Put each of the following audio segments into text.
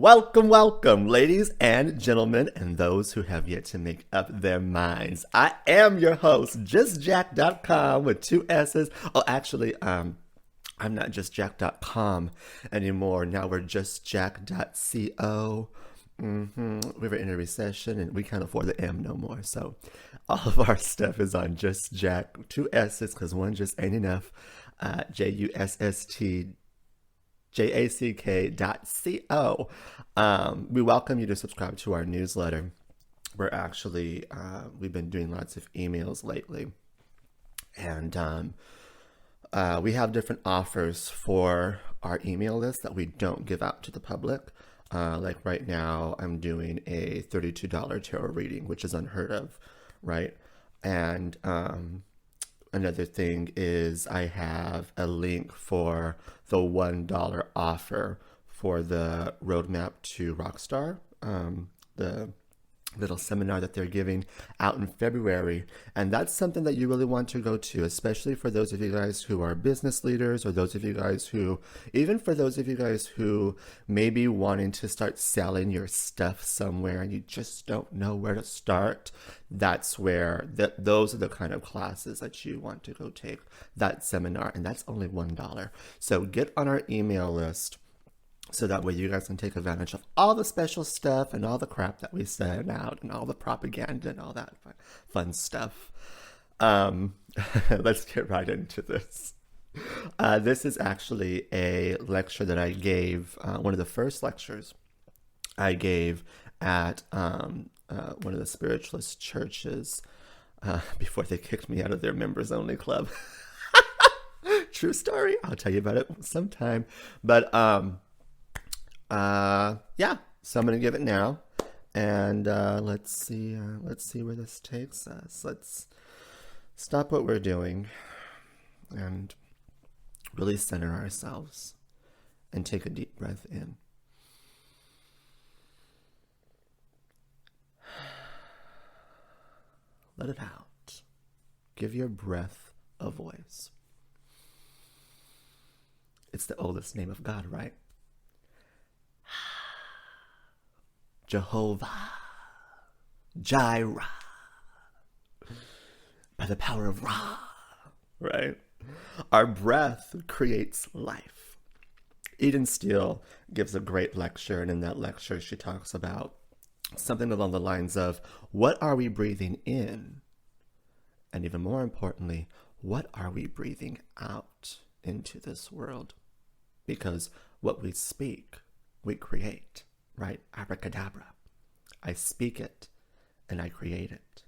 Welcome, welcome, ladies and gentlemen, and those who have yet to make up their minds. I am your host, JustJack.com with two S's. Oh, actually, I'm not JustJack.com anymore. Now we're JustJack.co. We were in a recession and we can't afford the M no more. So all of our stuff is on Just Jack, two S's, because one just ain't enough. JustJack.co. We welcome you to subscribe to our newsletter. We're actually, we've been doing lots of emails lately. And we have different offers for our email list that we don't give out to the public. Like right now, I'm doing a $32 tarot reading, which is unheard of, right? And another thing is I have a link for the $1 offer for the Roadmap to Rockstar, the little seminar that they're giving out in February. And that's something that you really want to go to, especially for those of you guys who are business leaders, or those of you guys who, even for those of you guys who may be wanting to start selling your stuff somewhere and you just don't know where to start. That's where those are the kind of classes that you want to go take, that seminar. And that's only $1. So get on our email list, so that way you guys can take advantage of all the special stuff and all the crap that we send out and all the propaganda and all that fun stuff. Let's get right into this. This is actually a lecture that I gave, one of the first lectures I gave at one of the spiritualist churches before they kicked me out of their members only club. True story. I'll tell you about it sometime. But yeah, so I'm gonna give it now, and let's see where this takes us. Let's stop what we're doing and really center ourselves and take a deep breath in. Let it out. Give your breath a voice. It's the oldest name of God, right? Jehovah, Jireh, by the power of Ra, right? Our breath creates life. Eden Steele gives a great lecture, and in that lecture she talks about something along the lines of, what are we breathing in? And even more importantly, what are we breathing out into this world? Because what we speak, we create. Right? Abracadabra. I speak it and I create it.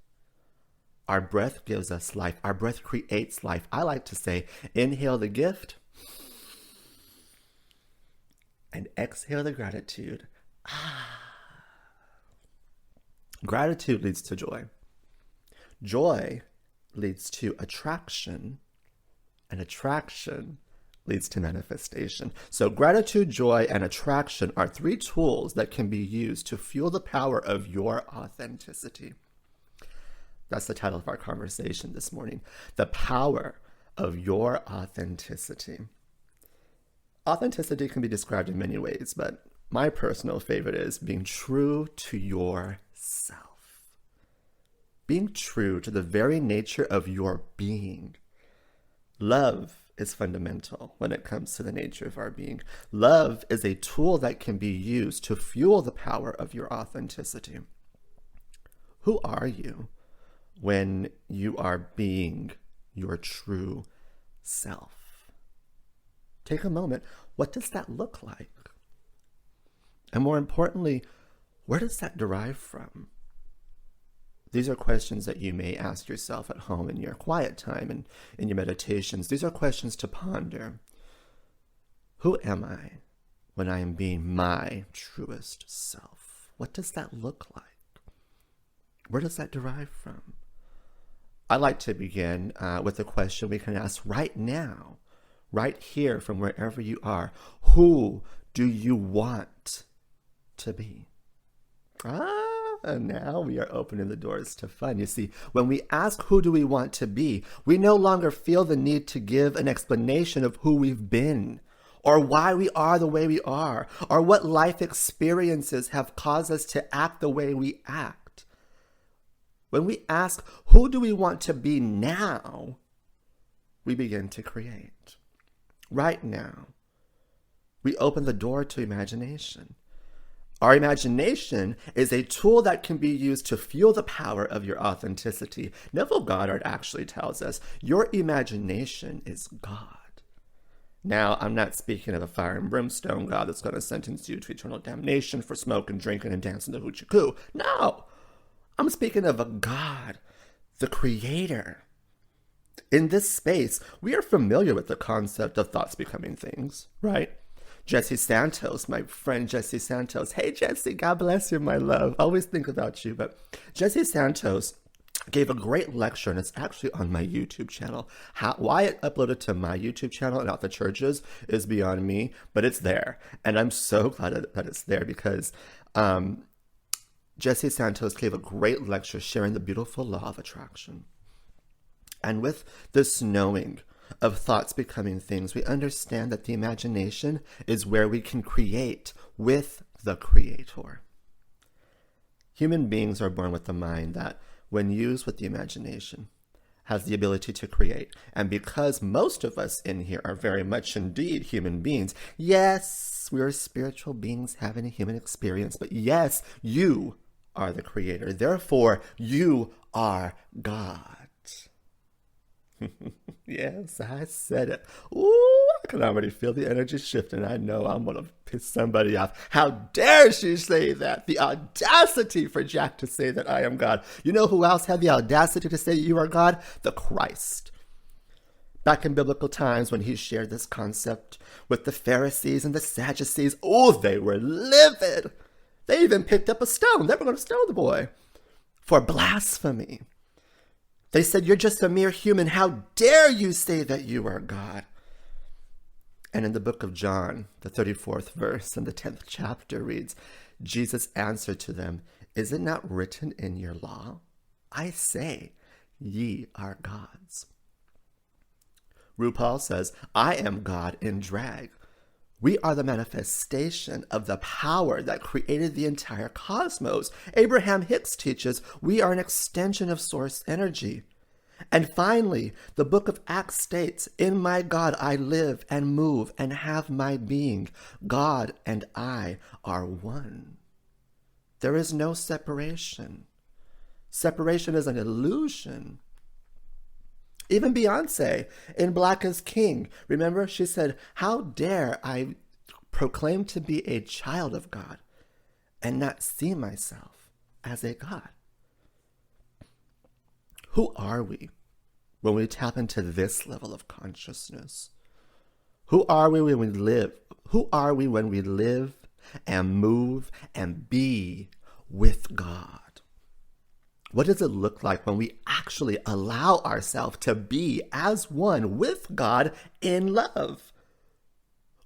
Our breath gives us life. Our breath creates life. I like to say, inhale the gift and exhale the gratitude. Gratitude leads to joy. Joy leads to attraction, and attraction leads to manifestation. So gratitude, joy, and attraction are three tools that can be used to fuel the power of your authenticity. That's the title of our conversation this morning. The power of your authenticity. Authenticity can be described in many ways, but my personal favorite is being true to yourself. Being true to the very nature of your being. Love is fundamental when it comes to the nature of our being. Love is a tool that can be used to fuel the power of your authenticity. Who are you when you are being your true self? Take a moment. What does that look like? And more importantly, where does that derive from? These are questions that you may ask yourself at home in your quiet time and in your meditations. These are questions to ponder. Who am I when I am being my truest self? What does that look like? Where does that derive from? I like to begin with a question we can ask right now, right here from wherever you are. Who do you want to be? And now we are opening the doors to fun. You see, when we ask who do we want to be, we no longer feel the need to give an explanation of who we've been or why we are the way we are, or what life experiences have caused us to act the way we act. When we ask, who do we want to be now? We begin to create. Right now, we open the door to imagination. Our imagination is a tool that can be used to fuel the power of your authenticity. Neville Goddard actually tells us, your imagination is God. Now, I'm not speaking of a fire and brimstone God that's going to sentence you to eternal damnation for smoking, drinking, and dancing the hoochie coo. No, I'm speaking of a God, the creator. In this space, we are familiar with the concept of thoughts becoming things, right? Jesse Santos, my friend Jesse Santos. Hey, Jesse, God bless you, my love. I always think about you. But Jesse Santos gave a great lecture, and it's actually on my YouTube channel. Why it uploaded to my YouTube channel and not the church's is beyond me, but it's there. And I'm so glad that it's there because Jesse Santos gave a great lecture sharing the beautiful law of attraction. And with this knowing of thoughts becoming things, we understand that the imagination is where we can create with the Creator. Human beings are born with a mind that, when used with the imagination, has the ability to create. And because most of us in here are very much indeed human beings, yes, we are spiritual beings having a human experience, but yes, you are the creator. Therefore, you are God. Yes, I said it. Ooh, I can already feel the energy shifting. I know I'm going to piss somebody off. How dare she say that? The audacity for Jack to say that I am God. You know who else had the audacity to say you are God? The Christ. Back in biblical times when he shared this concept with the Pharisees and the Sadducees, oh, they were livid. They even picked up a stone. They were going to stone the boy for blasphemy. They said, you're just a mere human. How dare you say that you are God? And in the book of John, the 34th verse and the 10th chapter reads, Jesus answered to them, is it not written in your law? I say, ye are gods. RuPaul says, I am God in drag. We are the manifestation of the power that created the entire cosmos. Abraham Hicks teaches we are an extension of source energy. And finally, the book of Acts states, in my God I live and move and have my being. God and I are one. There is no separation. Separation is an illusion. Even Beyonce in Black is King, remember, she said, how dare I proclaim to be a child of God and not see myself as a God? Who are we when we tap into this level of consciousness? Who are we when we live? Who are we when we live and move and be with God? What does it look like when we actually allow ourselves to be as one with God in love?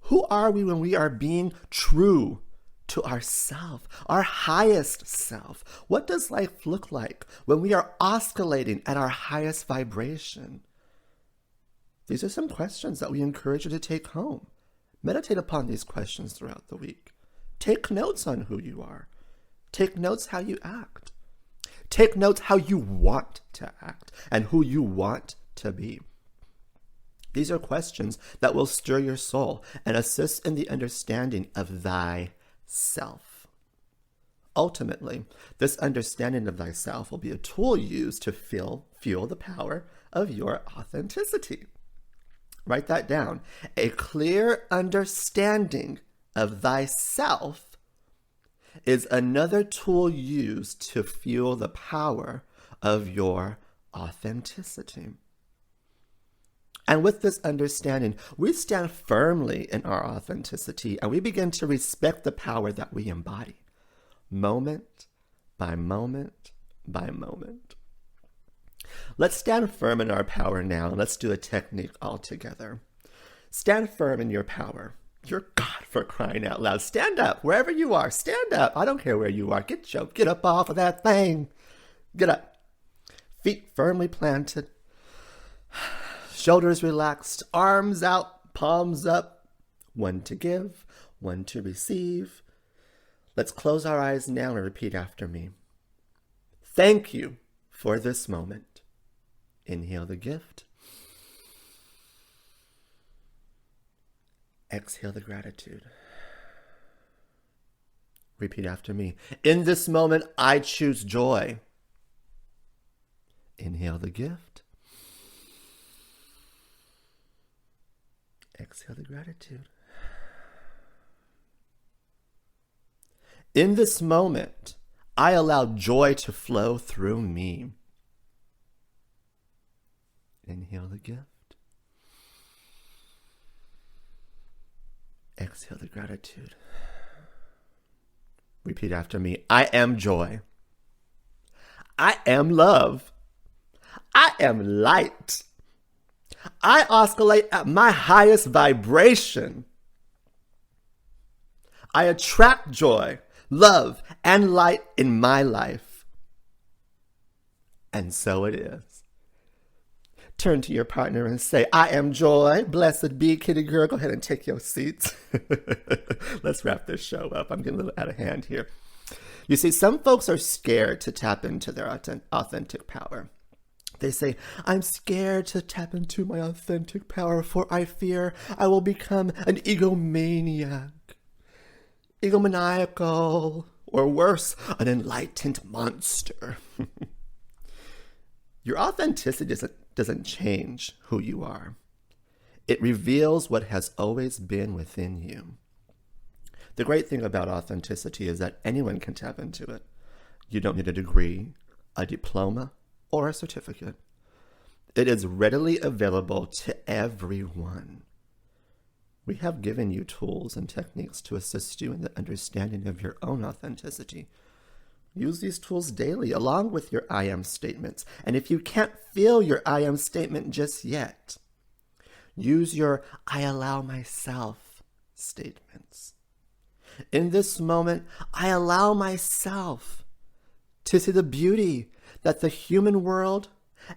Who are we when we are being true to ourself, our highest self? What does life look like when we are oscillating at our highest vibration? These are some questions that we encourage you to take home. Meditate upon these questions throughout the week. Take notes on who you are. Take notes how you act. Take notes how you want to act and who you want to be. These are questions that will stir your soul and assist in the understanding of thyself. Ultimately, this understanding of thyself will be a tool used to fuel the power of your authenticity. Write that down. A clear understanding of thyself is another tool used to fuel the power of your authenticity. And with this understanding, we stand firmly in our authenticity and we begin to respect the power that we embody, moment by moment by moment. Let's stand firm in our power now, and let's do a technique all together. Stand firm in your power. You're God, for crying out loud. Stand up wherever you are. Stand up. I don't care where you are. Get up off of that thing. Get up. Feet firmly planted. Shoulders relaxed. Arms out. Palms up. one to give, one to receive. Let's close our eyes now and repeat after me. Thank you for this moment. Inhale the gift. Exhale the gratitude. Repeat after me. In this moment, I choose joy. Inhale the gift. Exhale the gratitude. In this moment, I allow joy to flow through me. Inhale the gift. Exhale the gratitude. Repeat after me. I am joy. I am love. I am light. I oscillate at my highest vibration. I attract joy, love, and light in my life. And so it is. Turn to your partner and say, I am joy. Blessed be, kitty girl. Go ahead and take your seats. Let's wrap this show up. I'm getting a little out of hand here. You see, some folks are scared to tap into their authentic power. They say, I'm scared to tap into my authentic power, for I fear I will become an egomaniac, egomaniacal, or worse, an enlightened monster. Your authenticity doesn't change who you are. It reveals what has always been within you. The great thing about authenticity is that anyone can tap into it. You don't need a degree, a diploma, or a certificate. It is readily available to everyone. We have given you tools and techniques to assist you in the understanding of your own authenticity. Use these tools daily along with your I am statements. And if you can't feel your I am statement just yet, use your I allow myself statements. In this moment, I allow myself to see the beauty that the human world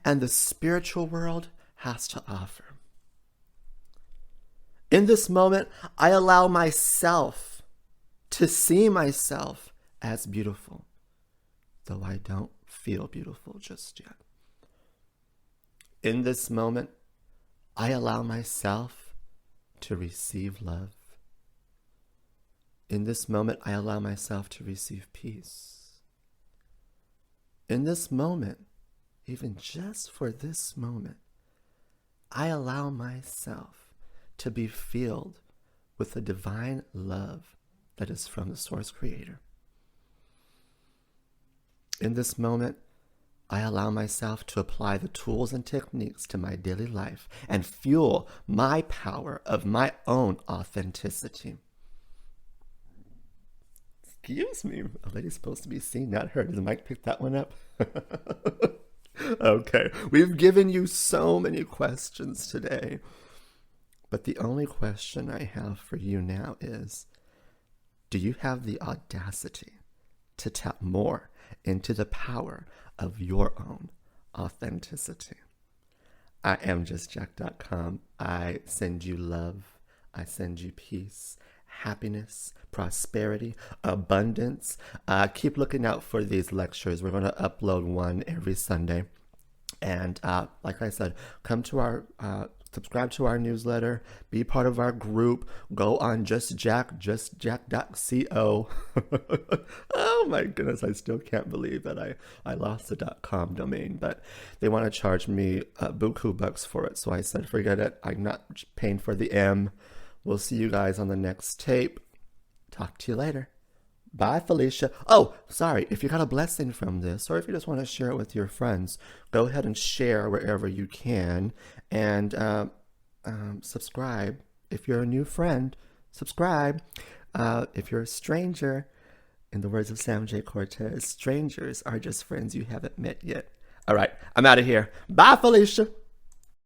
and the spiritual world has to offer. In this moment, I allow myself to see myself as beautiful, though I don't feel beautiful just yet. In this moment, I allow myself to receive love. In this moment, I allow myself to receive peace. In this moment, even just for this moment, I allow myself to be filled with the divine love that is from the Source Creator. In this moment, I allow myself to apply the tools and techniques to my daily life and fuel my power of my own authenticity. Excuse me, a lady's supposed to be seen, not heard. Did the mic pick that one up? Okay, we've given you so many questions today, but the only question I have for you now is, do you have the audacity to tap more into the power of your own authenticity? I am justjack.com. I send you love. I send you peace, happiness, prosperity, abundance. Keep looking out for these lectures. We're going to upload one every Sunday. And like I said, come to our, subscribe to our newsletter, be part of our group, go on justjack.co. Oh my goodness, I still can't believe that I lost the .com domain, but they want to charge me buku bucks for it. So I said, forget it. I'm not paying for the M. We'll see you guys on the next tape. Talk to you later. Bye, Felicia. Oh, sorry. If you got a blessing from this, or if you just want to share it with your friends, go ahead and share wherever you can. And subscribe. If you're a new friend, subscribe. If you're a stranger, in the words of Sam J. Cortez, strangers are just friends you haven't met yet. All right. I'm out of here. Bye, Felicia.